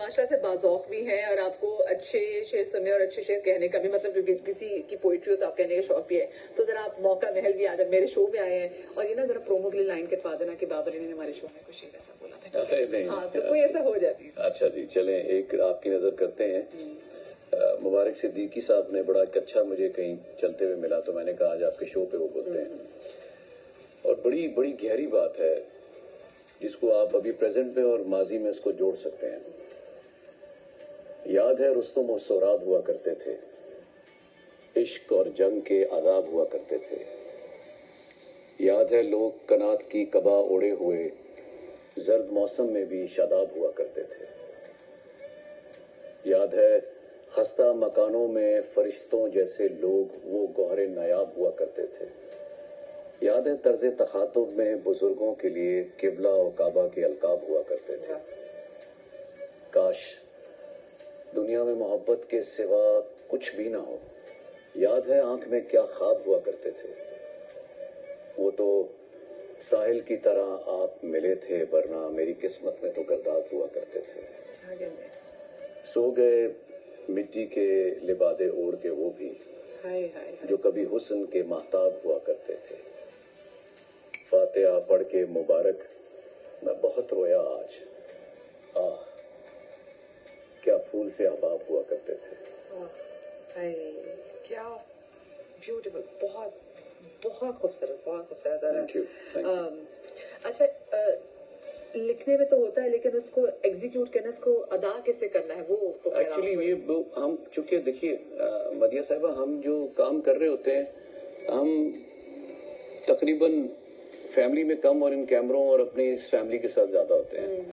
ماشاءاللہ سے باذوق بھی ہیں اور آپ کو اچھے شعر سننے اور اچھے شعر کہنے کا بھی مطلب کیونکہ کسی کی پوئٹری ہو تو آپ کہنے کا شوق بھی ہے. تو ذرا آپ موقع محل بھی آ جب میرے شو میں آئے ہیں اور یہ نا ذرا پرومو کے لیے لائن کٹوا دینا کہ بابر نے ہمارے شو میں کچھ شعر ایسا بولا تھا. ہاں تو کوئی ایسا ہو جاتی ہے. اچھا جی چلیں ایک آپ کی نظر کرتے ہیں. مبارک صدیقی صاحب نے بڑا اچھا مجھے کہیں چلتے ہوئے ملا تو میں نے کہا آج آپ کے شو پہ وہ بولتے ہیں اور بڑی بڑی گہری بات ہے جس کو آپ ابھی پریزنٹ میں اور ماضی میں اس کو جوڑ سکتے ہیں. یاد ہے رستم و سہراب ہوا کرتے تھے, عشق اور جنگ کے عذاب ہوا کرتے تھے. یاد ہے لوگ کنات کی قبا اوڑے ہوئے زرد موسم میں بھی شاداب ہوا کرتے تھے. یاد ہے خستہ مکانوں میں فرشتوں جیسے لوگ وہ گوہر نایاب ہوا کرتے تھے. یاد ہے طرز تخاطب میں بزرگوں کے لیے قبلہ و کعبہ کے القاب ہوا کرتے تھے. کاش دنیا میں محبت کے سوا کچھ بھی نہ ہو. یاد ہے آنکھ میں کیا خواب ہوا کرتے تھے. وہ تو ساحل کی طرح آپ ملے تھے ورنہ میری قسمت میں تو گرداب ہوا کرتے تھے. سو گئے مٹی کے لبادے اوڑھ کے وہ بھی جو کبھی حسن کے مہتاب ہوا کرتے تھے. فاتحہ پڑھ کے مبارک میں بہت رویا آج. آہ کیا پھول سے احباب ہوا کرتے تھے. کیا بیوٹیفل. بہت بہت خوبصورت بہت خوبصورت. Thank you. اچھا لکھنے میں تو ہوتا ہے لیکن اس کو ایگزیکیوٹ کرنا اس کو ادا کیسے کرنا ہے وہ تو ایکچولی ہم چونکہ دیکھیے مدیحہ صاحبہ ہم جو کام کر رہے ہوتے ہیں ہم تقریباً فیملی میں کم اور ان کیمروں اور اپنی اس فیملی کے ساتھ زیادہ ہوتے ہیں.